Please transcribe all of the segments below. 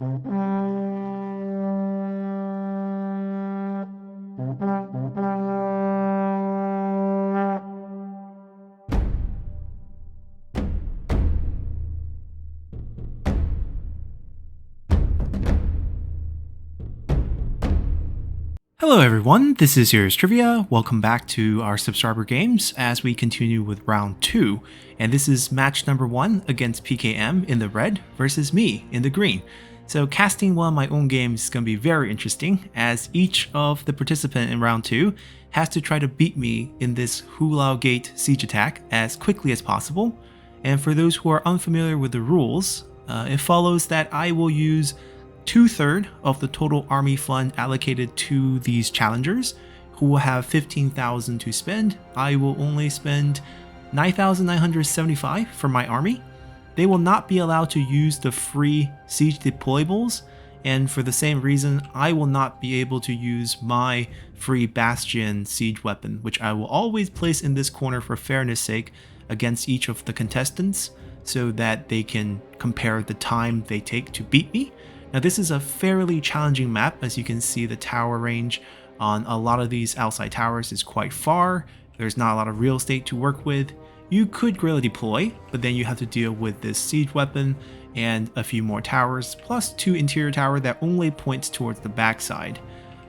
Hello everyone, this is Serious Trivia. Welcome back to our subscriber games as we continue with round 2. And this is match number 1 against PKM in the red versus me in the green. So casting one of my own games is going to be very interesting as each of the participant in round 2 has to try to beat me in this Hulao Gate siege attack as quickly as possible. And for those who are unfamiliar with the rules, it follows that I will use 2/3 of the total army fund allocated to these challengers, who will have 15,000 to spend. I will only spend 9,975 for my army. They will not be allowed to use the free siege deployables, and for the same reason, I will not be able to use my free bastion siege weapon, which I will always place in this corner for fairness sake against each of the contestants so that they can compare the time they take to beat me. Now this is a fairly challenging map. As you can see, the tower range on a lot of these outside towers is quite far. There's not a lot of real estate to work with. You could guerrilla deploy, but then you have to deal with this siege weapon and a few more towers, plus 2 interior tower that only points towards the backside.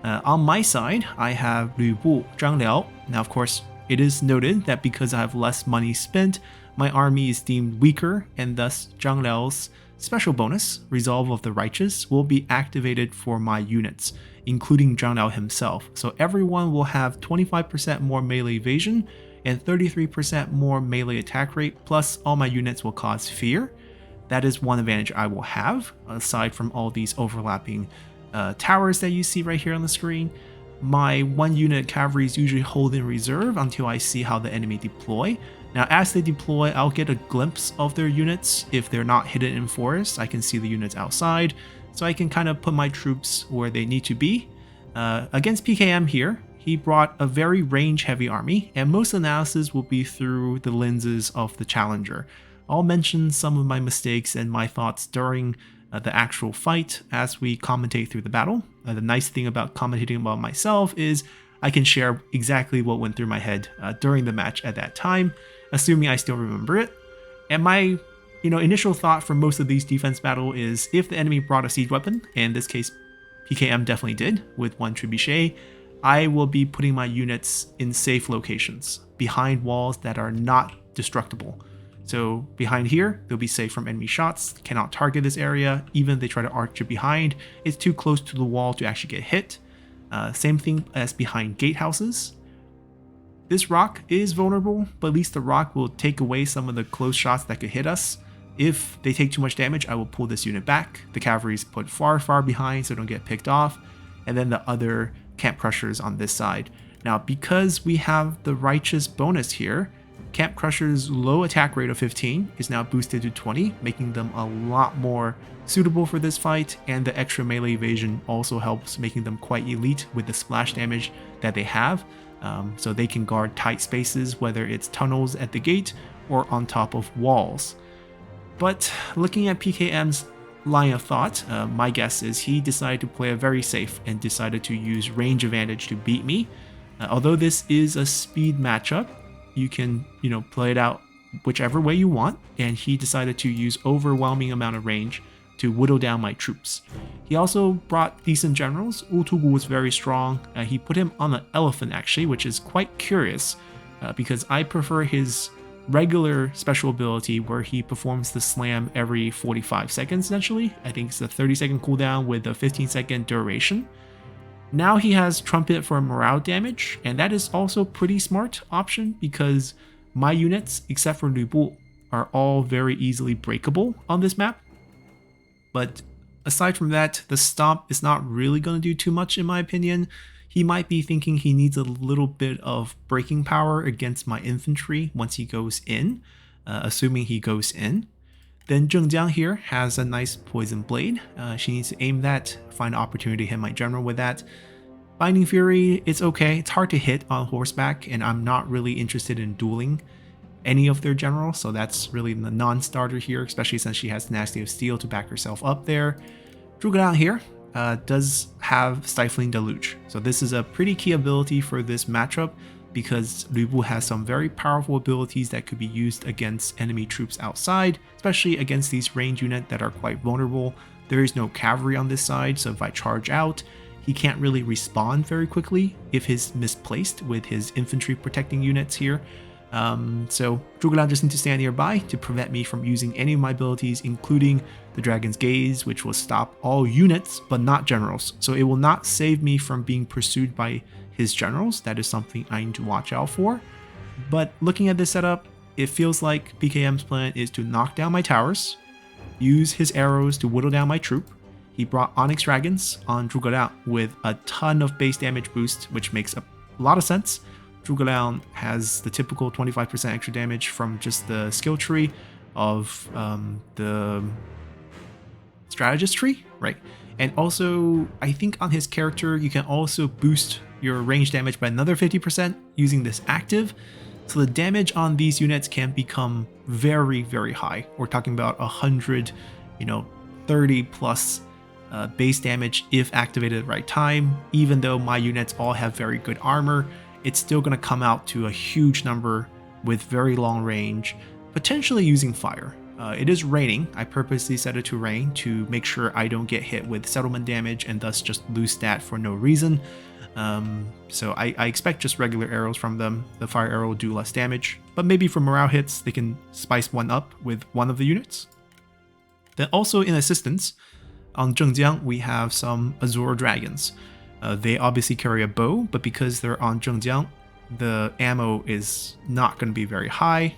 On my side, I have Lü Bu, Zhang Liao. Now of course, it is noted that because I have less money spent, my army is deemed weaker, and thus Zhang Liao's special bonus, Resolve of the Righteous, will be activated for my units, including Zhang Liao himself. So everyone will have 25% more melee evasion and 33% more melee attack rate, plus all my units will cause fear. That is one advantage I will have, aside from all these overlapping towers that you see right here on the screen. My 1 unit cavalry is usually hold in reserve until I see how the enemy deploy. Now as they deploy, I'll get a glimpse of their units. If they're not hidden in forests, I can see the units outside, so I can kind of put my troops where they need to be. Against PKM here, he brought a very range-heavy army, and most analysis will be through the lenses of the challenger. I'll mention some of my mistakes and my thoughts during the actual fight as we commentate through the battle. The nice thing about commentating about myself is I can share exactly what went through my head during the match at that time, assuming I still remember it. And my initial thought for most of these defense battle is if the enemy brought a siege weapon, and in this case PKM definitely did with 1 trebuchet, I will be putting my units in safe locations, behind walls that are not destructible. So behind here, they'll be safe from enemy shots, cannot target this area, even if they try to arch it behind, it's too close to the wall to actually get hit. Same thing as behind gatehouses. This rock is vulnerable, but at least the rock will take away some of the close shots that could hit us. If they take too much damage, I will pull this unit back. The cavalry is put far behind so don't get picked off, and then the other camp crushers on this side. Now because we have the righteous bonus here, Camp Crusher's low attack rate of 15 is now boosted to 20, making them a lot more suitable for this fight, and the extra melee evasion also helps, making them quite elite with the splash damage that they have. So they can guard tight spaces, whether it's tunnels at the gate or on top of walls. But looking at PKM's line of thought, my guess is he decided to play it very safe and decided to use range advantage to beat me. Although this is a speed matchup, you can play it out whichever way you want, and he decided to use overwhelming amount of range to whittle down my troops. He also brought decent generals. Ultugu was very strong. He put him on an elephant actually, which is quite curious because I prefer his regular special ability where he performs the slam every 45 seconds essentially. I think it's a 30-second cooldown with a 15-second duration. Now he has trumpet for morale damage, and that is also pretty smart option because my units, except for Lü Bu, are all very easily breakable on this map. But aside from that, the stomp is not really going to do too much in my opinion. He might be thinking he needs a little bit of breaking power against my infantry once he goes in, assuming he goes in. Then Zhengjiang here has a nice poison blade. She needs to aim that, find an opportunity to hit my general with that. Binding Fury, it's okay. It's hard to hit on horseback, and I'm not really interested in dueling any of their generals, so that's really the non-starter here, especially since she has Tenacity of Steel to back herself up there. Zhuge here does have Stifling Deluge. So this is a pretty key ability for this matchup because Lu Bu has some very powerful abilities that could be used against enemy troops outside, especially against these range units that are quite vulnerable. There is no cavalry on this side, so if I charge out, he can't really respond very quickly if he's misplaced with his infantry protecting units here. So Zhuge just needs to stand nearby to prevent me from using any of my abilities, including the Dragon's Gaze, which will stop all units, but not generals. So it will not save me from being pursued by his generals. That is something I need to watch out for. But looking at this setup, it feels like PKM's plan is to knock down my towers, use his arrows to whittle down my troop. He brought Onyx Dragons on Zhuge with a ton of base damage boost, which makes a lot of sense. Zhuge has the typical 25% extra damage from just the skill tree of the strategist tree, right? And also, I think on his character, you can also boost your range damage by another 50% using this active. So the damage on these units can become very, very high. We're talking about 100, 30 plus base damage if activated at the right time. Even though my units all have very good armor, it's still going to come out to a huge number with very long range, potentially using fire. It is raining. I purposely set it to rain to make sure I don't get hit with settlement damage and thus just lose stat for no reason. So I expect just regular arrows from them. The fire arrow will do less damage, but maybe for morale hits, they can spice one up with one of the units. Then also in assistance, on Zhengjiang, we have some Azure Dragons. They obviously carry a bow, but because they're on Zhengjiang, the ammo is not going to be very high.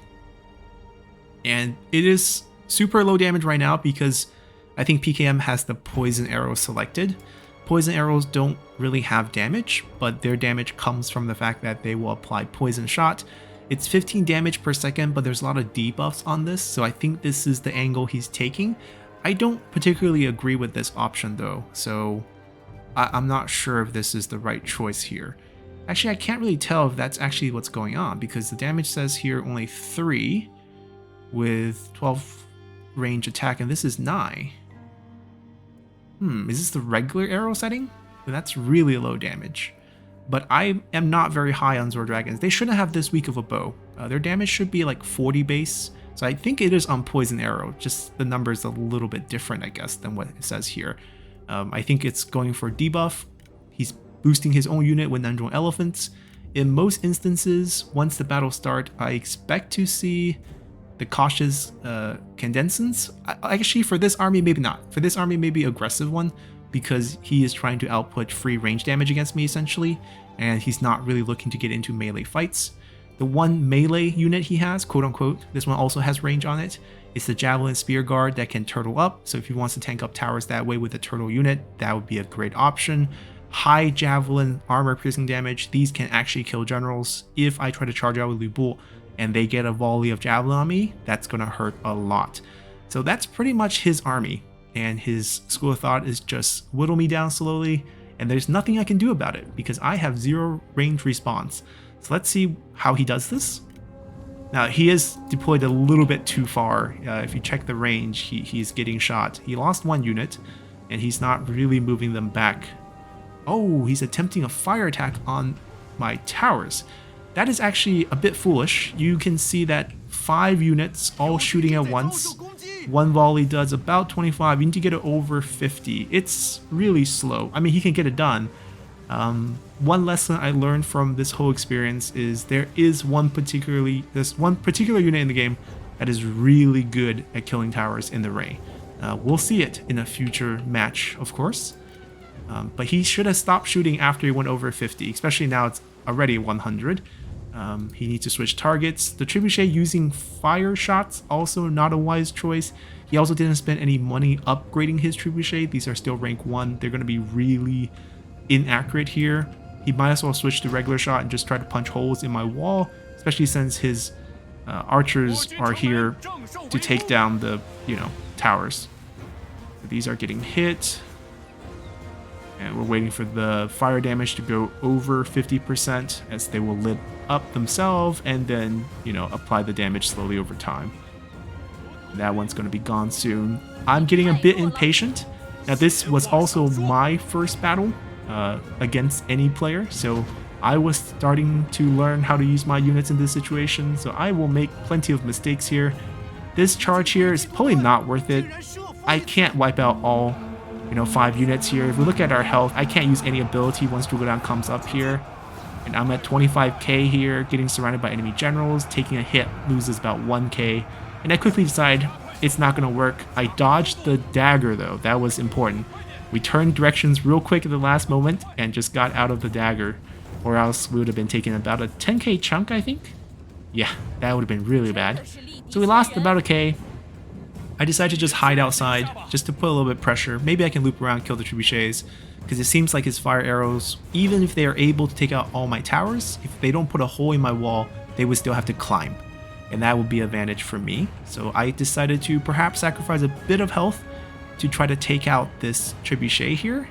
And it is super low damage right now because I think PKM has the poison arrows selected. Poison arrows don't really have damage, but their damage comes from the fact that they will apply poison shot. It's 15 damage per second, but there's a lot of debuffs on this, so I think this is the angle he's taking. I don't particularly agree with this option though, so I'm not sure if this is the right choice here. Actually, I can't really tell if that's actually what's going on because the damage says here only 3 with 12 range attack, and this is 9. Is this the regular arrow setting? That's really low damage. But I am not very high on Zor Dragons. They shouldn't have this weak of a bow. Their damage should be like 40 base. So I think it is on Poison Arrow. Just the number is a little bit different, I guess, than what it says here. I think it's going for debuff. He's boosting his own unit with Nandrong Elephants. In most instances, once the battle starts, I expect to see the cautious Condensance. Actually, for this army, maybe not. For this army, maybe aggressive one, because he is trying to output free range damage against me, essentially, and he's not really looking to get into melee fights. The one melee unit he has, quote-unquote, this one also has range on it. It's the Javelin Spear Guard that can turtle up, so if he wants to tank up towers that way with a turtle unit, that would be a great option. High Javelin armor piercing damage, these can actually kill generals. If I try to charge out with Lu Bu and they get a volley of Javelin on me, that's going to hurt a lot. So that's pretty much his army, and his school of thought is just whittle me down slowly, and there's nothing I can do about it because I have 0 range response. So let's see how he does this. Now, he is deployed a little bit too far. If you check the range, he's getting shot. He lost 1 unit, and he's not really moving them back. Oh, he's attempting a fire attack on my towers. That is actually a bit foolish. You can see that 5 units all shooting at once. 1 volley does about 25. You need to get it over 50. It's really slow. I mean, he can get it done. One lesson I learned from this whole experience is there is one particular unit in the game that is really good at killing towers in the Ray. We'll see it in a future match, of course. But he should have stopped shooting after he went over 50, especially now it's already 100. He needs to switch targets. The Trebuchet using fire shots, also not a wise choice. He also didn't spend any money upgrading his Trebuchet. These are still rank 1. They're going to be really inaccurate here. He might as well switch to regular shot and just try to punch holes in my wall, especially since his archers are here to take down the, towers. So these are getting hit. And we're waiting for the fire damage to go over 50% as they will lit up themselves and then, apply the damage slowly over time. That one's going to be gone soon. I'm getting a bit impatient. Now this was also my first battle against any player, so I was starting to learn how to use my units in this situation, so I will make plenty of mistakes here. This charge here is probably not worth it. I can't wipe out all, 5 units here. If we look at our health, I can't use any ability once Drugodan comes up here. And I'm at 25k here, getting surrounded by enemy generals. Taking a hit loses about 1k. And I quickly decide it's not going to work. I dodged the dagger though, that was important. We turned directions real quick at the last moment and just got out of the dagger. Or else we would have been taking about a 10k chunk, I think. Yeah, that would have been really bad. So we lost about a k. I decided to just hide outside, just to put a little bit of pressure. Maybe I can loop around, kill the trebuchets, because it seems like his fire arrows, even if they are able to take out all my towers, if they don't put a hole in my wall, they would still have to climb. And that would be an advantage for me. So I decided to perhaps sacrifice a bit of health to try to take out this trebuchet here.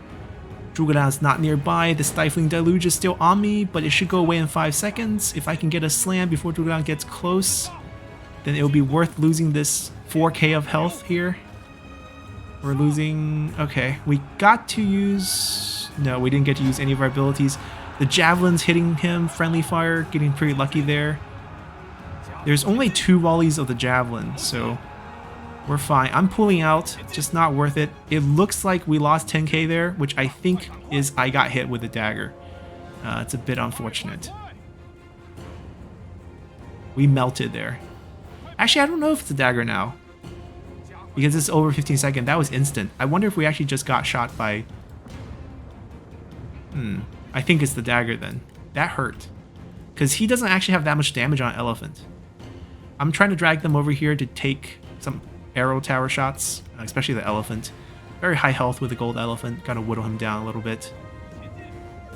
Drugodan is not nearby, the Stifling Deluge is still on me, but it should go away in 5 seconds. If I can get a slam before Drugodan gets close, then it will be worth losing this 4k of health here. We're losing... okay, we got to use... no, we didn't get to use any of our abilities. The Javelin's hitting him, friendly fire, getting pretty lucky there. There's only 2 volleys of the Javelin, so we're fine. I'm pulling out, just not worth it. It looks like we lost 10k there, which I think is I got hit with a dagger. It's a bit unfortunate. We melted there. Actually, I don't know if it's a dagger now, because it's over 15 seconds. That was instant. I wonder if we actually just got shot by... I think it's the dagger then. That hurt, because he doesn't actually have that much damage on Elephant. I'm trying to drag them over here to take some arrow tower shots, especially the Elephant. Very high health with the gold Elephant. Gotta whittle him down a little bit.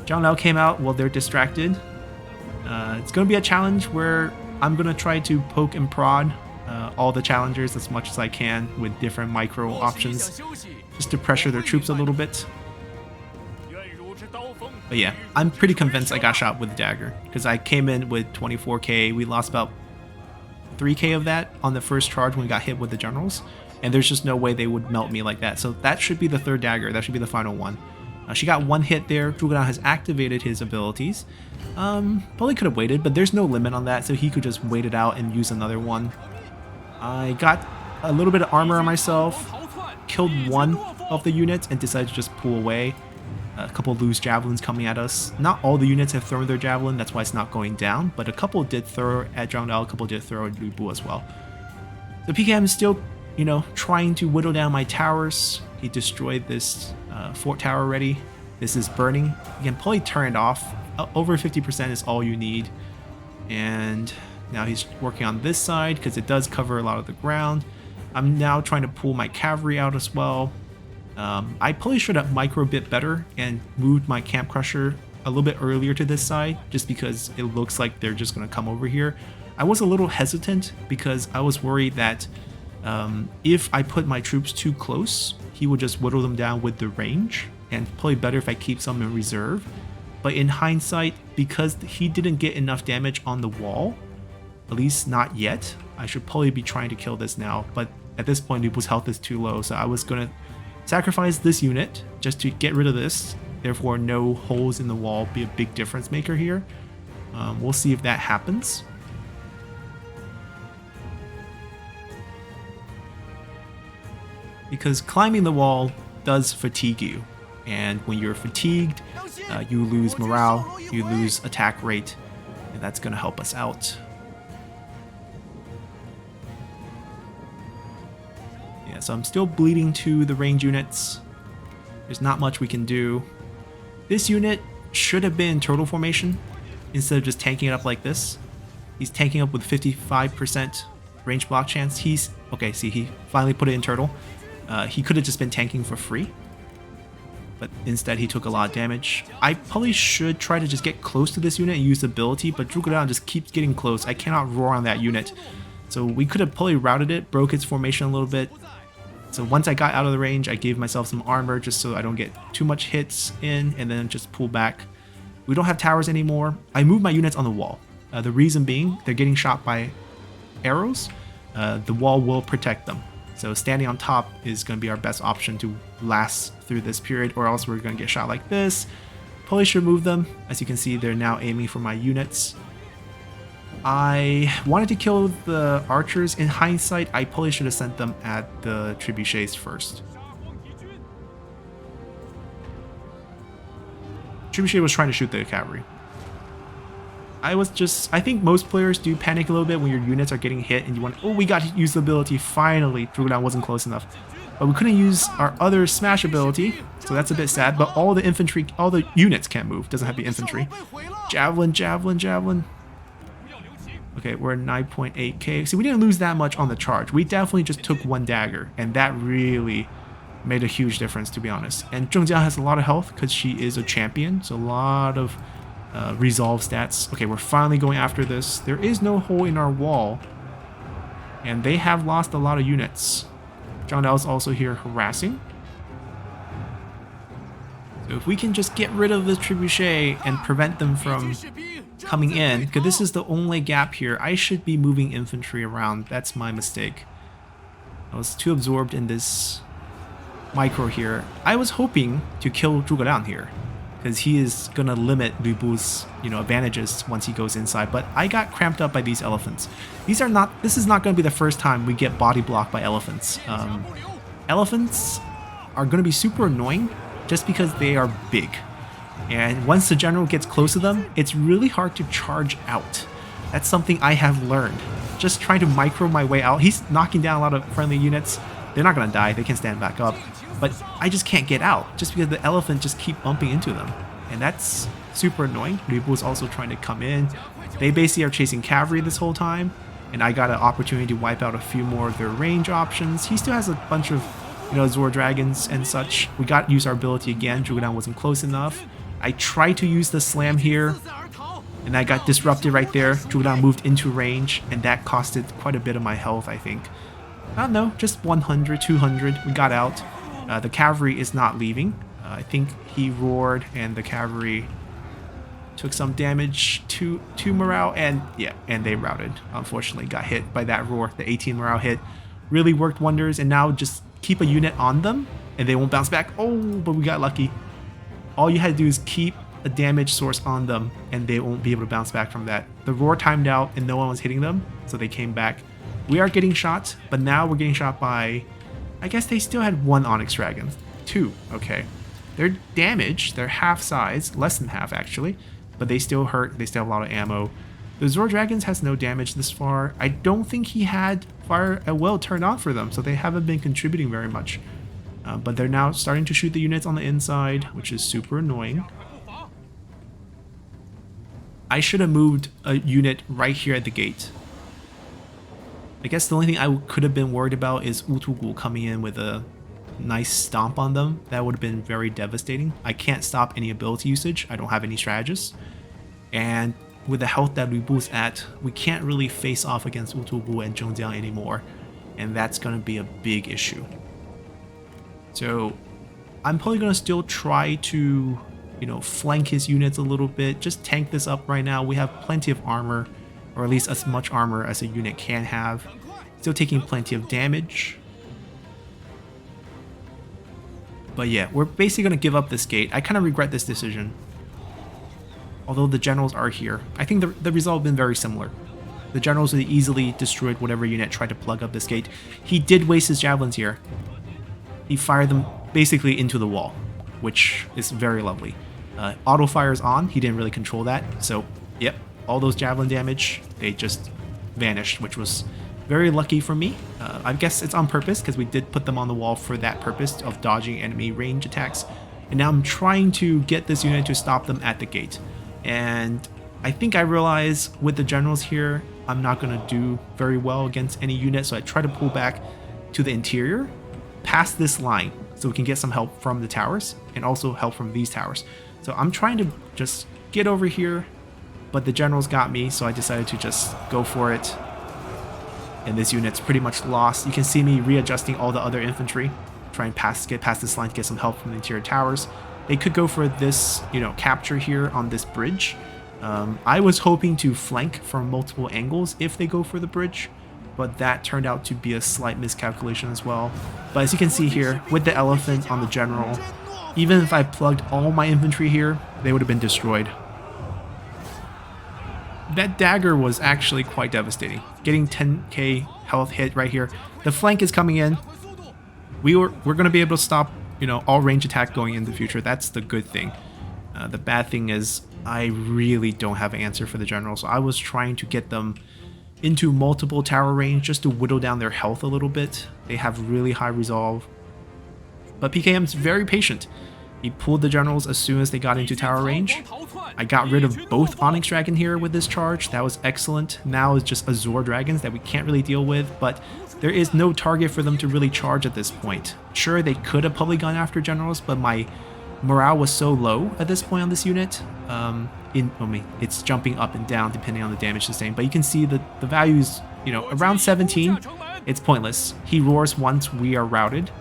Zhang Liao came out while they're distracted. It's gonna be a challenge where I'm gonna try to poke and prod all the challengers as much as I can with different micro options, just to pressure their troops a little bit. But yeah, I'm pretty convinced I got shot with a dagger, because I came in with 24k. We lost about 3k of that on the first charge when we got hit with the generals, and there's just no way they would melt me like that. So that should be the 3rd dagger. That should be the final one. She got 1 hit there. Drugodan has activated his abilities. Probably could have waited, but there's no limit on that, so he could just wait it out and use another one. I got a little bit of armor on myself, killed 1 of the units, and decided to just pull away. A couple loose javelins coming at us. Not all the units have thrown their javelin, that's why it's not going down, but a couple did throw at Zhang Liao, a couple did throw at Lu Bu as well. The PKM is still, trying to whittle down my towers. He destroyed this fort tower already. This is burning. You can probably turn it off. Over 50% is all you need. And now he's working on this side because it does cover a lot of the ground. I'm now trying to pull my cavalry out as well. I probably should have micro a bit better and moved my Camp Crusher a little bit earlier to this side, just because it looks like they're just going to come over here. I was a little hesitant because I was worried that if I put my troops too close, he would just whittle them down with the range, and probably better if I keep some in reserve. But in hindsight, because he didn't get enough damage on the wall, at least not yet, I should probably be trying to kill this now. But at this point, Lu Bu's health is too low, so I was going to sacrifice this unit just to get rid of this. Therefore, no holes in the wall be a big difference maker here. We'll see if that happens. Because climbing the wall does fatigue you, and when you're fatigued, you lose morale, you lose attack rate, and that's going to help us out. Yeah, so I'm still bleeding to the range units. There's not much we can do. This unit should have been in turtle formation instead of just tanking it up like this. He's tanking up with 55% range block chance. Okay, see, he finally put it in turtle. He could have just been tanking for free, but instead he took a lot of damage. I probably should try to just get close to this unit and use the ability, but Drugodan just keeps getting close. I cannot roar on that unit. So we could have probably routed it, broke its formation a little bit. So once I got out of the range, I gave myself some armor just so I don't get too much hits in, and then just pull back. We don't have towers anymore. I moved my units on the wall. The reason being, they're getting shot by arrows. The wall will protect them. So standing on top is going to be our best option to last through this period, or else we're going to get shot like this. Probably should move them. As you can see, they're now aiming for my units. I wanted to kill the archers. In hindsight, I probably should have sent them at the trebuchets first. Trebuchet was trying to shoot the cavalry. I think most players do panic a little bit when your units are getting hit and you want, oh, we got to use the ability, finally. Drugodan wasn't close enough. But we couldn't use our other smash ability, so that's a bit sad. But all the infantry, all the units can't move. Doesn't have the infantry. Javelin, javelin, javelin. Okay, we're at 9.8k. See, we didn't lose that much on the charge. We definitely just took one dagger, and that really made a huge difference, to be honest. And Zhengjiang has a lot of health because she is a champion, so a lot of resolve stats. Okay, we're finally going after this. There is no hole in our wall, and they have lost a lot of units. Zhang Dao is also here harassing. So if we can just get rid of the trebuchet and prevent them from coming in, because this is the only gap here, I should be moving infantry around. That's my mistake. I was too absorbed in this micro here. I was hoping to kill Zhuge Liang here, because he is going to limit Lu Bu's, advantages once he goes inside. But I got cramped up by these elephants. This is not going to be the first time we get body blocked by elephants. Elephants are going to be super annoying just because they are big. And once the general gets close to them, it's really hard to charge out. That's something I have learned. Just trying to micro my way out. He's knocking down a lot of friendly units. They're not going to die. They can stand back up. But I just can't get out just because the elephant just keep bumping into them. And that's super annoying. Lu Bu is also trying to come in. They basically are chasing cavalry this whole time. And I got an opportunity to wipe out a few more of their range options. He still has a bunch of, Zor dragons and such. We got to use our ability again. Zhuge Liang wasn't close enough. I tried to use the slam here, and I got disrupted right there. Zhuge Liang moved into range, and that costed quite a bit of my health, I think. I don't know, just 100, 200. We got out. The cavalry is not leaving. I think he roared, and the cavalry took some damage to morale, and they routed. Unfortunately, got hit by that roar. The 18 morale hit really worked wonders, and now just keep a unit on them, and they won't bounce back. Oh, but we got lucky. All you had to do is keep a damage source on them, and they won't be able to bounce back from that. The roar timed out, and no one was hitting them, so they came back. We are getting shot, but now we're getting shot by... I guess they still had one Onyx Dragon. 2, okay. They're damaged. They're half size, less than half actually, but they still hurt. They still have a lot of ammo. The Zor Dragons has no damage this far. I don't think he had fire at will turned on for them, so they haven't been contributing very much. But they're now starting to shoot the units on the inside, which is super annoying. I should have moved a unit right here at the gate. I guess the only thing I could have been worried about is Utugul coming in with a nice stomp on them. That would have been very devastating. I can't stop any ability usage. I don't have any strategists. And with the health that Lu Bu's at, we can't really face off against Utugul and Zhengjiang anymore. And that's going to be a big issue. So I'm probably going to still try to, flank his units a little bit. Just tank this up right now. We have plenty of armor, or at least as much armor as a unit can have. Still taking plenty of damage. But yeah, we're basically going to give up this gate. I kind of regret this decision. Although the generals are here. I think the result has been very similar. The generals would easily destroyed whatever unit tried to plug up this gate. He did waste his javelins here. He fired them basically into the wall, which is very lovely. Auto fire is on. He didn't really control that. So, yep, all those javelin damage, they just vanished, which was very lucky for me. I guess it's on purpose because we did put them on the wall for that purpose of dodging enemy range attacks. And now I'm trying to get this unit to stop them at the gate. And I think I realize with the generals here, I'm not going to do very well against any unit. So I try to pull back to the interior, past this line, so we can get some help from the towers and also help from these towers. So I'm trying to just get over here, but the generals got me, so I decided to just go for it. And this unit's pretty much lost. You can see me readjusting all the other infantry, try and get past this line to get some help from the interior towers. They could go for this, capture here on this bridge. I was hoping to flank from multiple angles if they go for the bridge, but that turned out to be a slight miscalculation as well. But as you can see here, with the elephant on the general, even if I plugged all my infantry here, they would have been destroyed. That dagger was actually quite devastating. Getting 10k health hit right here. The flank is coming in. We're going to be able to stop, you know, all range attack going in the future. That's the good thing. The bad thing is I really don't have an answer for the general, so I was trying to get them into multiple tower range just to whittle down their health a little bit. They have really high resolve. But PKM's very patient. He pulled the generals as soon as they got into tower range. I got rid of both Onyx Dragon here with this charge. That was excellent. Now it's just Azure Dragons that we can't really deal with, but there is no target for them to really charge at this point. Sure, they could have probably gone after generals, but my morale was so low at this point on this unit. It's jumping up and down depending on the damage sustained, but you can see that the values, you know, around 17, it's pointless. He roars once we are routed,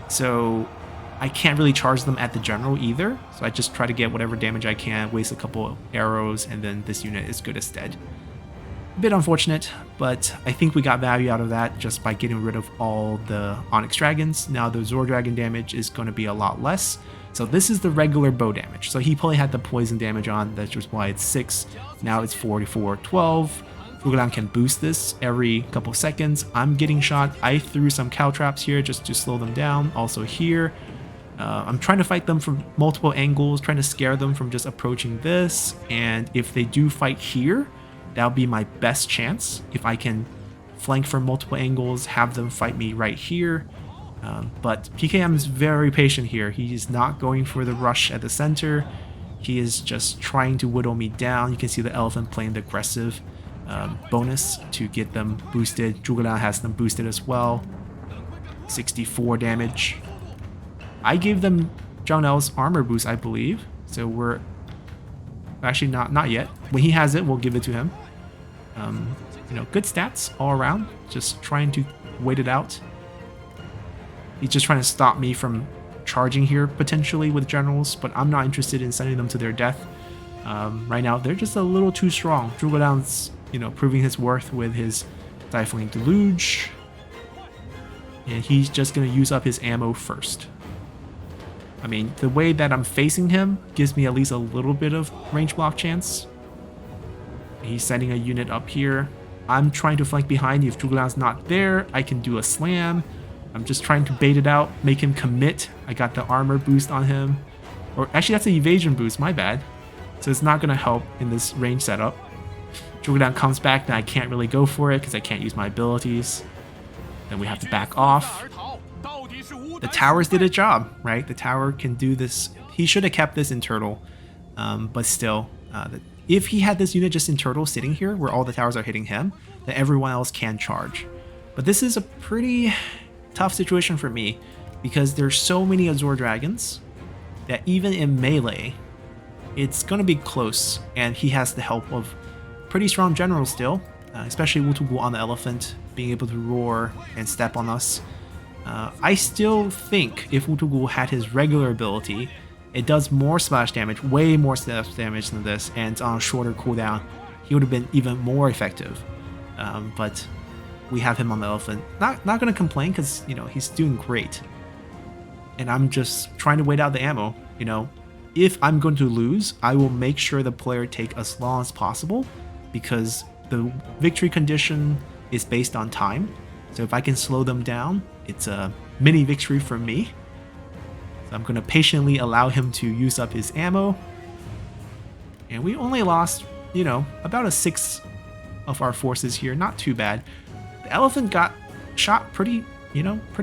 so I can't really charge them at the general either, so I just try to get whatever damage I can, waste a couple arrows, and then this unit is good as dead. A bit unfortunate, but I think we got value out of that just by getting rid of all the Onyx Dragons. Now the Azure Dragon damage is going to be a lot less. So this is the regular bow damage. So he probably had the poison damage on, that's just why it's 6. Now it's 44, 12. Zhuge can boost this every couple seconds. I'm getting shot. I threw some cow traps here just to slow them down. Also here. I'm trying to fight them from multiple angles, trying to scare them from just approaching this. And if they do fight here, that'll be my best chance. If I can flank from multiple angles, have them fight me right here. But PKM is very patient here. He's not going for the rush at the center. He is just trying to whittle me down. You can see the elephant playing the aggressive bonus to get them boosted. Zhuge Liang has them boosted as well. 64 damage. I gave them Zhang Nao's armor boost, I believe. So we're actually not yet. When he has it, we'll give it to him. You know, good stats all around. Just trying to wait it out. He's just trying to stop me from charging here potentially with generals, but I'm not interested in sending them to their death. Right now, they're just a little too strong. Zhuge Liang's, you know, proving his worth with his Stifling Deluge. And he's just going to use up his ammo first. I mean, the way that I'm facing him gives me at least a little bit of range block chance. He's sending a unit up here. I'm trying to flank behind. If Zhuge Liang's not there, I can do a slam. I'm just trying to bait it out, make him commit. I got the armor boost on him. Or actually, that's an evasion boost, my bad. So it's not going to help in this range setup. Zhuge Liang comes back, then I can't really go for it because I can't use my abilities. Then we have to back off. The towers did a job, right? The tower can do this. He should have kept this in turtle, but still, if he had this unit just in turtle sitting here where all the towers are hitting him, then everyone else can charge. But this is a pretty tough situation for me because there's so many Azure Dragons that even in melee, it's going to be close, and he has the help of pretty strong generals still, especially Wu Tugu on the elephant, being able to roar and step on us. I still think if Wu Tugu had his regular ability, it does more splash damage, way more splash damage than this, and on a shorter cooldown, he would have been even more effective. But we have him on the elephant. Not going to complain because, you know, he's doing great. And I'm just trying to wait out the ammo. You know, if I'm going to lose, I will make sure the player take as long as possible because the victory condition is based on time. So if I can slow them down, it's a mini victory for me. So I'm going to patiently allow him to use up his ammo. And we only lost, you know, about a sixth of our forces here. Not too bad. The elephant got shot pretty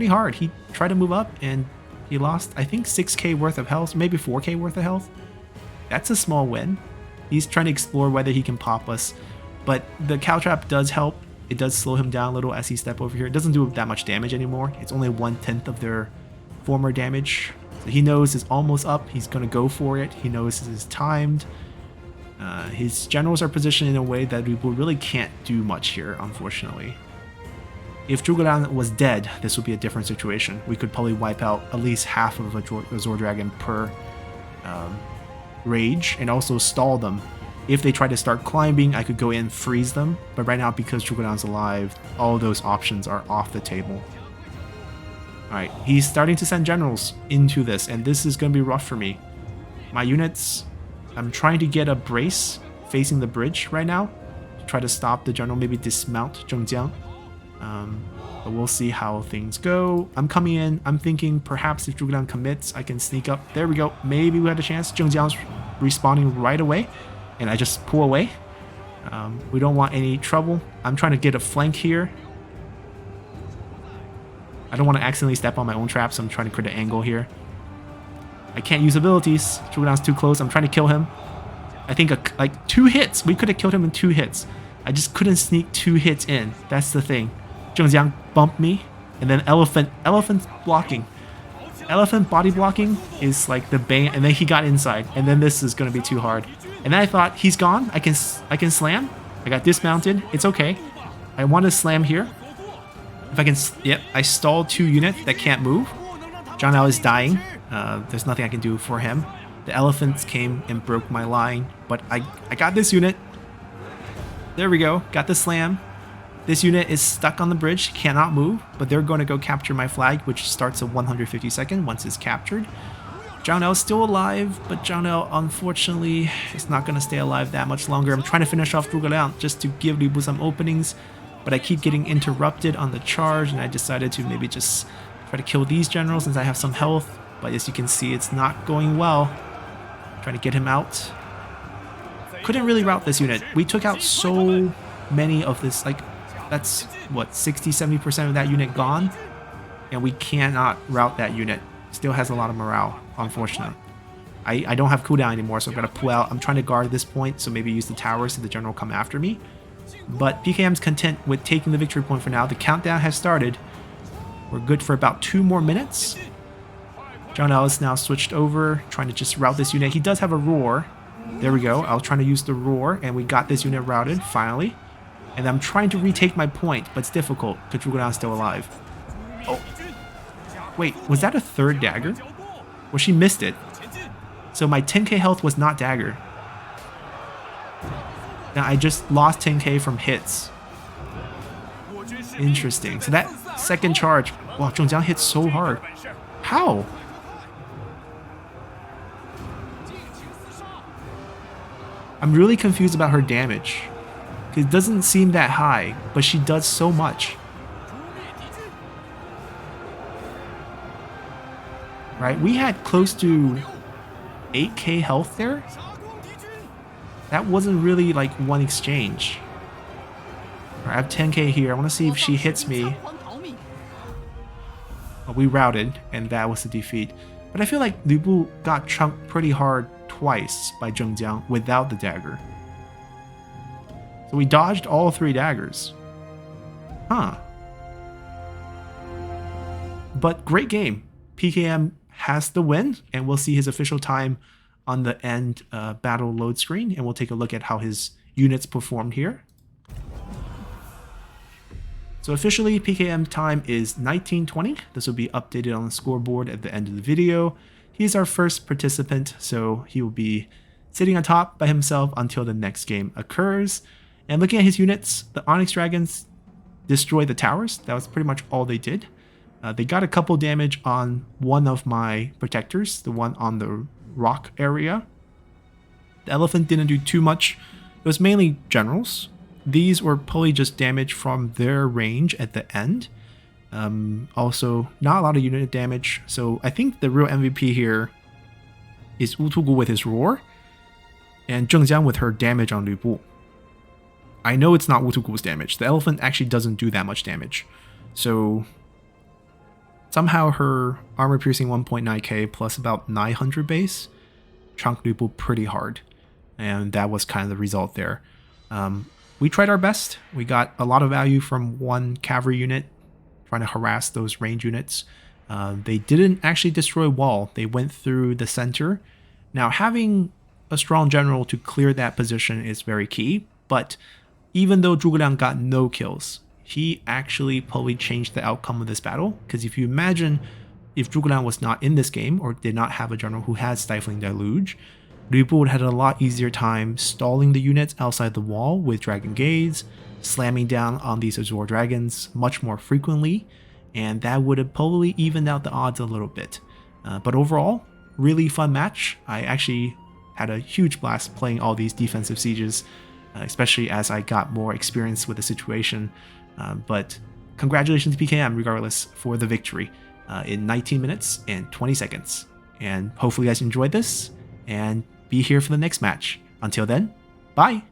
hard. He tried to move up and he lost, I think, 6k worth of health, maybe 4k worth of health. That's a small win. He's trying to explore whether he can pop us. But the cow trap does help. It does slow him down a little as he steps over here. It doesn't do that much damage anymore. It's only 1/10 of their former damage. So he knows it's almost up. He's going to go for it. He knows it is timed. His generals are positioned in a way that we really can't do much here, unfortunately. If Zhuge Liang was dead, this would be a different situation. We could probably wipe out at least half of a Azure Dragon per rage and also stall them If they try to start climbing, I could go in and freeze them. But right now, because Zhuge alive, all those options are off the table. Alright, he's starting to send generals into this, and this is going to be rough for me. My units, I'm trying to get a brace facing the bridge right now. Try to stop the general, maybe dismount Zhengjiang. But we'll see how things go. I'm coming in. I'm thinking perhaps if Zhuge commits, I can sneak up. There we go. Maybe we had a chance. Zhengjiang's respawning right away, and I just pull away. We don't want any trouble. I'm trying to get a flank here. I don't want to accidentally step on my own traps. So I'm trying to create an angle here. I can't use abilities. Zhuge too close. I'm trying to kill him. I think like 2 hits. We could have killed him in 2 hits. I just couldn't sneak 2 hits in. That's the thing. Zhengjiang bumped me, and then elephant blocking. Elephant body blocking is like the bane, and then he got inside, and then this is gonna be too hard. And then I thought he's gone. I can slam. I got dismounted. It's okay. I want to slam here. If I can, yep. I stalled 2 units that can't move. Zhang Nao is dying. There's nothing I can do for him. The elephants came and broke my line, but I got this unit. There we go. Got the slam. This unit is stuck on the bridge, cannot move, but they're going to go capture my flag, which starts at 150 seconds once it's captured. Zhang Nao is still alive, but Zhang Nao, unfortunately, is not going to stay alive that much longer. I'm trying to finish off Zhuge Liang just to give Lu Bu some openings, but I keep getting interrupted on the charge, and I decided to maybe just try to kill these generals since I have some health. But as you can see, it's not going well. Trying to get him out. Couldn't really route this unit. We took out so many of this, like, that's what, 60-70% of that unit gone, and we cannot route that unit. Still has a lot of morale, unfortunately. I don't have cooldown anymore, so I'm gonna pull out. I'm trying to guard this point, so maybe use the towers so the general come after me. But PKM's content with taking the victory point for now. The countdown has started. We're good for about 2 more minutes. Zhang Nao is now switched over, trying to just route this unit. He does have a roar. There we go. I was trying to use the roar, and we got this unit routed, finally. And I'm trying to retake my point, but it's difficult because Zhuge Liang is still alive. Oh. Wait, was that a 3rd dagger? Well, she missed it. So my 10k health was not dagger. Now I just lost 10k from hits. Interesting. So that 2nd charge, wow, Zhengjiang hit so hard. How? I'm really confused about her damage. It doesn't seem that high, but she does so much. Right? We had close to 8k health there. That wasn't really like one exchange. Right, I have 10k here. I want to see if she hits me. Well, we routed, and that was the defeat. But I feel like Lu Bu got chunked pretty hard twice by Zhengjiang without the dagger. So we dodged all 3 daggers. Huh. But great game. PKM has the win, and we'll see his official time on the end battle load screen, and we'll take a look at how his units performed here. So officially, PKM time is 19:20. This will be updated on the scoreboard at the end of the video. He's our first participant, so he will be sitting on top by himself until the next game occurs. And looking at his units, the Onyx Dragons destroyed the towers. That was pretty much all they did. They got a couple damage on one of my protectors, the one on the rock area. The elephant didn't do too much. It was mainly generals. These were probably just damage from their range at the end. Also, not a lot of unit damage. So I think the real MVP here is Wu Tugu with his roar, and Zhengjiang with her damage on Lu Bu. I know it's not Wu Tugu's damage. The elephant actually doesn't do that much damage. So somehow her armor piercing 1.9k plus about 900 base chunked Lu Bu pretty hard. And that was kind of the result there. We tried our best. We got a lot of value from one cavalry unit trying to harass those range units. They didn't actually destroy wall. They went through the center. Now, having a strong general to clear that position is very key, but even though Zhuge Liang got no kills, he actually probably changed the outcome of this battle. Because if you imagine if Zhuge Liang was not in this game or did not have a general who had Stifling Deluge, Liubu would have had a lot easier time stalling the units outside the wall with Dragon Gaze, slamming down on these Azure Dragons much more frequently, and that would have probably evened out the odds a little bit. But overall, really fun match. I actually had a huge blast playing all these defensive sieges, especially as I got more experience with the situation. But congratulations to PKM regardless for the victory in 19 minutes and 20 seconds. And hopefully you guys enjoyed this and be here for the next match. Until then, bye!